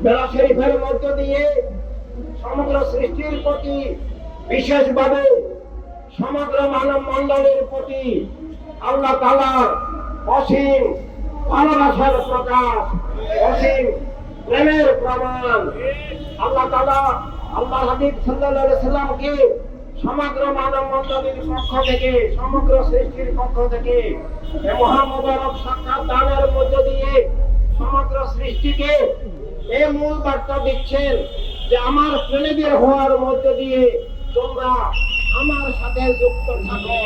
মেরাজ শরীফের মধ্য দিয়ে সমগ্র সৃষ্টির প্রতি, বিশেষভাবে সমগ্র মানব মণ্ডলের প্রতি আল্লাহ তাআলার অসীম ভালোবাসার প্রকাশ, অসীম প্রেমের প্রমাণ। আল্লাহ তাআলা আল্লাহ হাবিব সাল্লাল্লাহু আলাইহি সাল্লামকে সমগ্র মানব মণ্ডলীর পক্ষ থেকে, সমগ্র সৃষ্টির পক্ষ থেকে মহামুবারক সাক্ষাৎ দানের মধ্য দিয়ে সমগ্র সৃষ্টিকে এই মূল বার্তা দিচ্ছেন যে আমার প্রেমিকের হওয়ার মধ্য দিয়ে তোমরা আমার সাথে যুক্ত থাকো,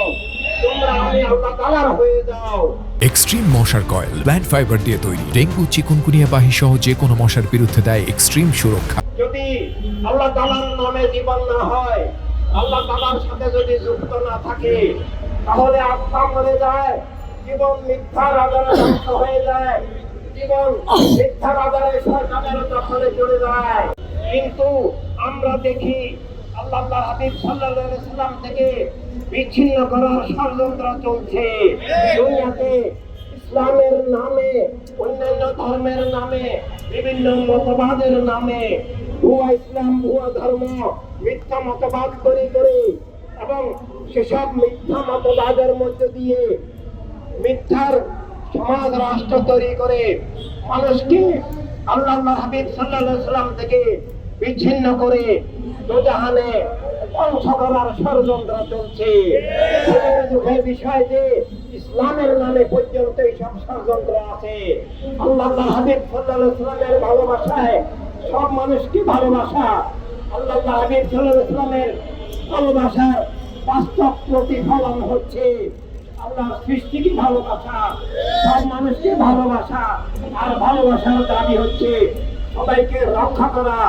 তোমরা আমি আল্লাহ তাআলার হয়ে যাও। এক্সট্রিম মশার কয়েল প্ল্যান্ট ফাইবার দিয়ে তৈরি, ডেঙ্গু, চিকুনগুনিয়া বাহি সহ যে কোনো মশার বিরুদ্ধে দেয় এক্সট্রিম সুরক্ষা। যদি আল্লাহ তাআলার নামে জীবন না হয়, আল্লাহ তাআলার সাথে যদি যুক্ত না থাকে, তাহলে আত্মা মরে যায়, জীবন মিথ্যার আধারে ধ্বংস হয়ে যায়, জীবন মিথ্যার আধারে শয়তানের দখলে চলে যায়। কিন্তু আমরা দেখি আল্লাহ হাবিব সাল্লাল্লাহু আলাইহি সাল্লাম থেকে বিচ্ছিন্ন করার ষড়যন্ত্র চলছে দুনিয়াতে। ইসলামের নামে, অন্যান্য ধর্মের নামে, বিভিন্ন মতবাদের নামে ভুয়া ইসলাম, ভুয়া ধর্ম, মিথ্যা মতবাদ তৈরি করে এবং সেসব মিথ্যা মতবাদের মধ্যে দিয়ে মিথ্যার সমাজ রাষ্ট্র তৈরি করে মানুষকে আল্লাহ হাবিব সাল্লাল্লাহু আলাইহি সাল্লাম থেকে বিচ্ছিন্ন করে দোজাহানে ধ্বংস করার ষড়যন্ত্র চলছে। দুঃখের বিষয় যে ইসলামের নামে পর্যন্ত এইসব ষড়যন্ত্র আছে। আল্লাহ হাবিব সাল্লাল্লাহু আলাইহি সাল্লামের ভালোবাসায় সব মানুষকে ভালোবাসা, আল্লাহ হাবিব সাল্লাল্লাহু আলাইহি সাল্লামের ভালোবাসার বাস্তব প্রতিফলন হচ্ছে আল্লাহর সৃষ্টিকে ভালোবাসা, সব মানুষকে ভালোবাসা, আর ভালোবাসার দাবি হচ্ছে সবাইকে রক্ষা করা।